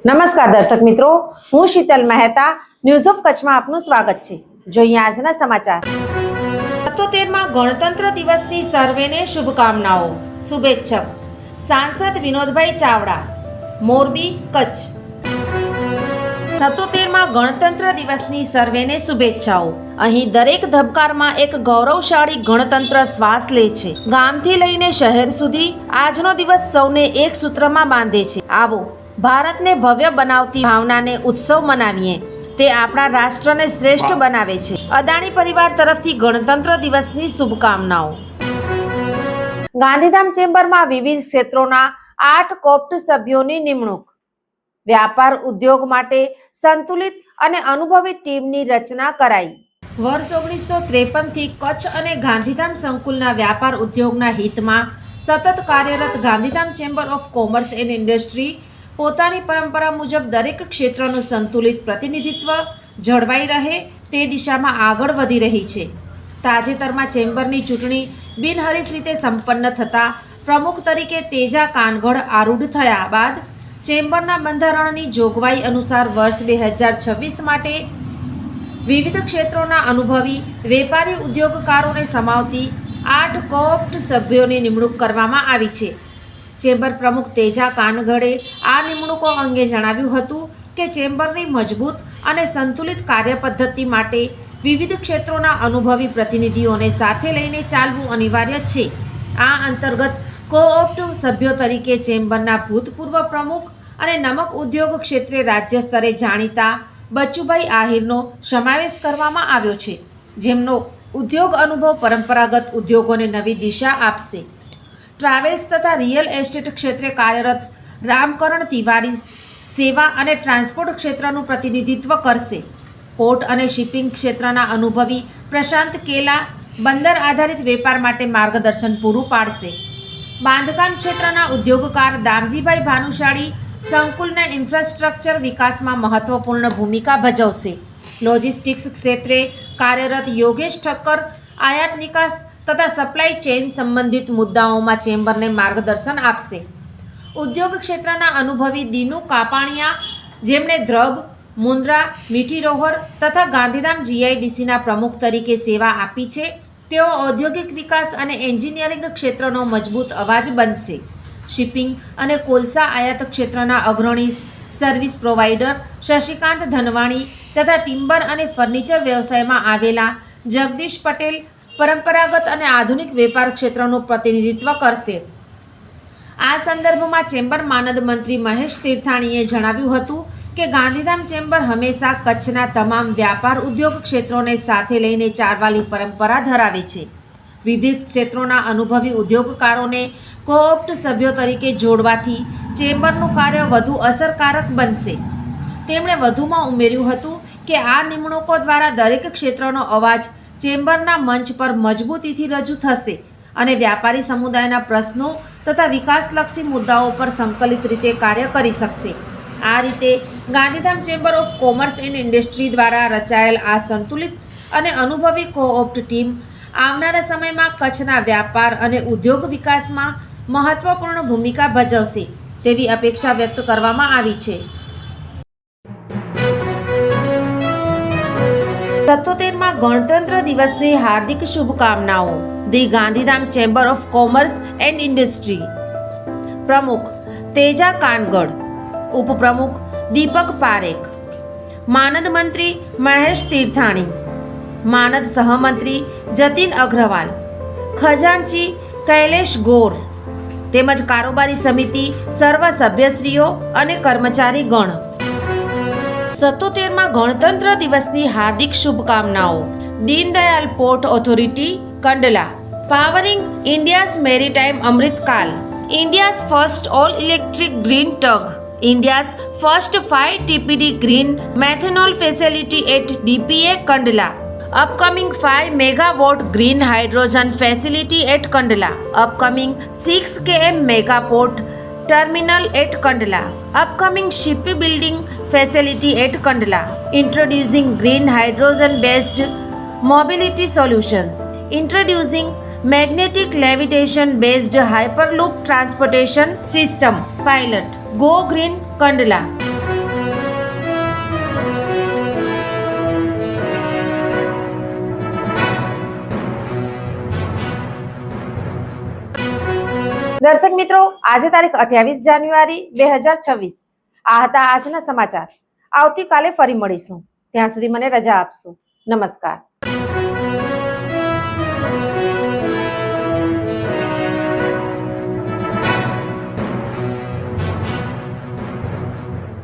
નમસ્કાર દર્શક મિત્રો, હું શીતલ મહેતા. ન્યૂઝ ઓફ કચ્છમાં આપનું સ્વાગત છે. જોઈએ આજના સમાચાર. 77માં ગણતંત્ર દિવસની સર્વેને શુભકામનાઓ. શુભેચ્છક સાંસદ વિનોદભાઈ ચાવડા, મોરબી, કચ્છ. 77માં ગણતંત્ર દિવસની સર્વેને શુભેચ્છાઓ. અહીં દરેક ધબકારમાં એક ગૌરવશાળી ગણતંત્ર શ્વાસ લે છે. ગામથી લઈને શહેર સુધી આજનો દિવસ સૌને એક સૂત્રમાં બાંધે છે. આવો ભારતને ભવ્ય બનાવતી ભાવનાને ઉત્સવ મનાવીએ. તે આપણા રાષ્ટ્રને શ્રેષ્ઠ બનાવે છે. અદાણી પરિવાર તરફથી ગણતંત્ર દિવસની શુભકામનાઓ. ગાંધીધામ ચેમ્બરમાં વિવિધ ક્ષેત્રોના 8 કોપ્ટ સભ્યોની નિમણૂક. વ્યાપાર ઉદ્યોગ માટે સંતુલિત અને અનુભવી ટીમની રચના કરાઈ. વર્ષ 1953થી કચ્છ અને ગાંધીધામ સંકુલના વ્યાપાર ઉદ્યોગના હિતમાં સતત કાર્યરત Gandhidham chamber of commerce and industry પોતાની પરંપરા મુજબ દરેક ક્ષેત્રનું સંતુલિત પ્રતિનિધિત્વ જળવાઈ રહે તે દિશામાં આગળ વધી રહી છે. તાજેતરમાં ચેમ્બરની ચૂંટણી બિનહરીફ રીતે સંપન્ન થતાં પ્રમુખ તરીકે તેજા કાનગડ આરૂઢ થયા બાદ ચેમ્બરના બંધારણની જોગવાઈ અનુસાર વર્ષ 2026 માટે વિવિધ ક્ષેત્રોના અનુભવી વેપારી ઉદ્યોગકારોને સમાવતી 8 કોઓપ્ટ સભ્યોની નિમણૂક કરવામાં આવી છે. ચેમ્બર પ્રમુખ તેજા કાનગડે આ નિમણૂકો અંગે જણાવ્યું હતું કે ચેમ્બરની મજબૂત અને સંતુલિત કાર્યપદ્ધતિ માટે વિવિધ ક્ષેત્રોના અનુભવી પ્રતિનિધિઓને સાથે લઈને ચાલવું અનિવાર્ય છે. આ અંતર્ગત કોઓપ્ટ સભ્યો તરીકે ચેમ્બરના ભૂતપૂર્વ પ્રમુખ અને નમક ઉદ્યોગ ક્ષેત્રે રાજ્ય સ્તરે જાણીતા બચુભાઈ આહિરનો સમાવેશ કરવામાં આવ્યો છે, જેમનો ઉદ્યોગ અનુભવ પરંપરાગત ઉદ્યોગોને નવી દિશા આપશે. ટ્રાવેલ્સ તથા રિયલ એસ્ટેટ ક્ષેત્રે કાર્યરત રામકરણ તિવારી સેવા અને ટ્રાન્સપોર્ટ ક્ષેત્રનું પ્રતિનિધિત્વ કરશે. પોર્ટ અને શિપિંગ ક્ષેત્રના અનુભવી પ્રશાંત કેલા બંદર આધારિત વેપાર માટે માર્ગદર્શન પૂરું પાડશે. બાંધકામ ક્ષેત્રના ઉદ્યોગકાર દામજીભાઈ ભાનુશાળી સંકુલના ઇન્ફ્રાસ્ટ્રક્ચર વિકાસમાં મહત્વપૂર્ણ ભૂમિકા ભજવશે. લોજિસ્ટિક્સ ક્ષેત્રે કાર્યરત યોગેશ ઠક્કર આયાત નિકાસ તથા સપ્લાય ચેઇન સંબંધિત મુદ્દાઓમાં ચેમ્બરને માર્ગદર્શન આપશે. ઉદ્યોગ ક્ષેત્રના અનુભવી દીનુ કાપાણિયા, જેમણે દ્રબ, મુન્દ્રા, મીઠી રોહર તથા ગાંધીધામ જીઆઈડીસીના પ્રમુખ તરીકે સેવા આપી છે, તેઓ ઔદ્યોગિક વિકાસ અને એન્જિનિયરિંગ ક્ષેત્રનો મજબૂત અવાજ બનશે. શિપિંગ અને કોલસા આયાત ક્ષેત્રના અગ્રણી સર્વિસ પ્રોવાઈડર શશિકાંત ધનવાણી તથા ટિમ્બર અને ફર્નિચર વ્યવસાયમાં આવેલા જગદીશ પટેલ પરંપરાગત અને આધુનિક વેપાર ક્ષેત્રનું પ્રતિનિધિત્વ કરશે. આ સંદર્ભમાં ચેમ્બર માનદ મંત્રી મહેશ તીર્થાણીએ જણાવ્યું હતું કે ગાંધીધામ ચેમ્બર હંમેશા કચ્છના તમામ વ્યાપાર ઉદ્યોગ ક્ષેત્રોને સાથે લઈને ચાલવાની પરંપરા ધરાવે છે. વિવિધ ક્ષેત્રોના અનુભવી ઉદ્યોગકારોને કોઓપ્ટ સભ્યો તરીકે જોડવાથી ચેમ્બરનું કાર્ય વધુ અસરકારક બનશે. તેમણે વધુમાં ઉમેર્યું હતું કે આ નિમણૂકો દ્વારા દરેક ક્ષેત્રનો અવાજ ચેમ્બરના મંચ પર મજબૂતીથી રજૂ થશે અને વ્યાપારી સમુદાયના પ્રશ્નો તથા વિકાસલક્ષી મુદ્દાઓ પર સંકલિત રીતે કાર્ય કરી શકશે. આ રીતે Gandhidham chamber of commerce and industry દ્વારા રચાયેલ આ સંતુલિત અને અનુભવી કોઓપ્ટ ટીમ આવનારા સમયમાં કચ્છના વ્યાપાર અને ઉદ્યોગ વિકાસમાં મહત્વપૂર્ણ ભૂમિકા ભજવશે તેવી અપેક્ષા વ્યક્ત કરવામાં આવી છે. 77માં ગણતંત્ર દિવસની હાર્દિક શુભકામનાઓ. The Gandhidham chamber of commerce and industry. પ્રમુખ તેજા કાનગડ, ઉપપ્રમુખ દીપક પારેખ, માનદ મંત્રી મહેશ તીર્થાણી, માનદ સહમંત્રી જતીન અગ્રવાલ, ખજાનચી કૈલેશ ગોર તેમજ કારોબારી સમિતિ સર્વ સભ્યશ્રીઓ અને કર્મચારી ગણ. 77માં ગણતંત્ર દિવસની હાર્દિક શુભકામનાઓ. Deendayal port authority, Kandla. Powering India's maritime Amritkaal. India's first all electric green tug. India's first 5 TPD green methanol facility at DPA, Kandla. Upcoming 5 megawatt green hydrogen facility at Kandla. Upcoming 6 km megaport terminal at Kandla. Upcoming shipbuilding facility at Kandla. Introducing green hydrogen based mobility solutions. Introducing magnetic levitation based hyperloop transportation system pilot. Go Green, Kandla. દર્શક મિત્રો, આજે તારીખ 28 જાન્યુઆરી 2026 આ હતા આજના સમાચાર. આવતીકાલે ફરી મળીશું. ત્યાં સુધી મને રજા આપશો. નમસ્કાર.